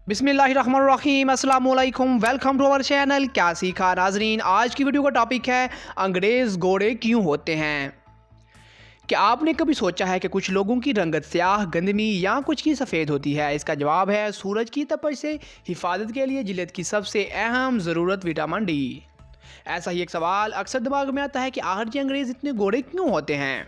बिस्मिल्लाहिर्रहमानिर्रहीम, अस्सलामुअलैकुम, welcome to our channel क्या सीखा। नाजरीन, आज की वीडियो का टॉपिक है अंग्रेज़ गोरे क्यों होते हैं। क्या आपने कभी सोचा है कि कुछ लोगों की रंगत स्याह, गंदमी या कुछ की सफ़ेद होती है? इसका जवाब है सूरज की तपश से हिफाजत के लिए जिल्द की सबसे अहम ज़रूरत विटामिन डी। ऐसा ही एक सवाल अक्सर दिमाग में आता है कि आखिर ये अंग्रेज़ इतने गोरे क्यों होते हैं।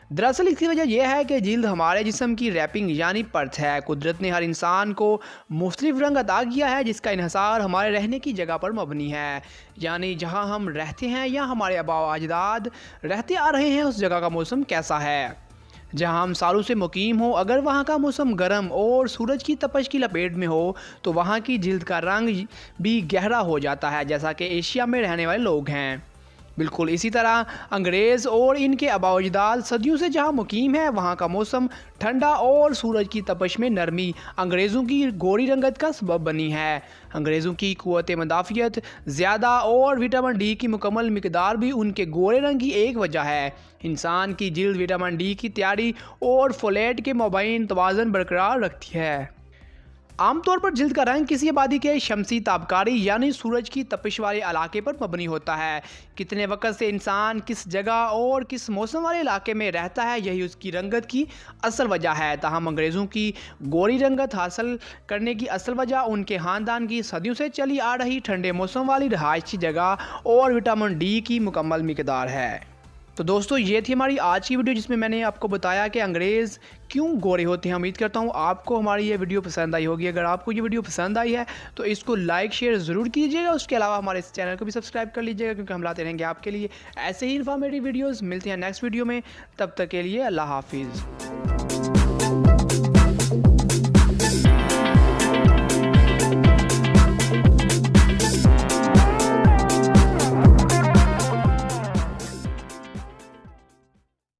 दरअसल इसकी वजह यह है कि जिल्द हमारे जिस्म की रैपिंग यानी परत है। कुदरत ने हर इंसान को मुख्तलिफ रंग अता किया है जिसका इन्हिसार हमारे रहने की जगह पर मबनी है, यानी जहां हम रहते हैं या हमारे आबा व अजदाद रहते आ रहे हैं उस जगह का मौसम कैसा है। जहां हम सालों से मुकीम हो, अगर वहां का मौसम गर्म और सूरज की तपश की लपेट में हो तो वहां की जिल्द का रंग भी गहरा हो जाता है, जैसा कि एशिया में रहने वाले लोग हैं। बिल्कुल इसी तरह अंग्रेज़ और इनके आबा-ओ-अजदाद सदियों से जहां मुकीम है वहां का मौसम ठंडा और सूरज की तपश में नरमी अंग्रेज़ों की गोरी रंगत का सबब बनी है। अंग्रेज़ों की क़ुव्वत मदाफ़ियत ज़्यादा और विटामिन डी की मुकम्मल मिक़दार भी उनके गोरे रंग की एक वजह है। इंसान की जिल्द विटामिन डी की तैयारी और फोलेट के माबैन तवाज़ुन बरकरार रखती है। आमतौर पर जिल्द का रंग किसी आबादी के शमसी ताबकारी यानी सूरज की तपिश वाले इलाके पर मबनी होता है। कितने वक्त से इंसान किस जगह और किस मौसम वाले इलाके में रहता है, यही उसकी रंगत की असल वजह है। ताहम अंग्रेज़ों की गोरी रंगत हासिल करने की असल वजह उनके ख़ानदान की सदियों से चली आ रही ठंडे मौसम वाली रहायशी जगह और विटामिन डी की मुकम्मल मिक़दार है। तो दोस्तों, ये थी हमारी आज की वीडियो जिसमें मैंने आपको बताया कि अंग्रेज़ क्यों गोरे होते हैं। उम्मीद करता हूँ आपको हमारी ये वीडियो पसंद आई होगी। अगर आपको ये वीडियो पसंद आई है तो इसको लाइक शेयर ज़रूर कीजिएगा। उसके अलावा हमारे इस चैनल को भी सब्सक्राइब कर लीजिएगा, क्योंकि हम लाते रहेंगे आपके लिए ऐसे ही इन्फॉर्मेटिव वीडियोज़। मिलते हैं नेक्स्ट वीडियो में, तब तक के लिए अल्लाह हाफिज़।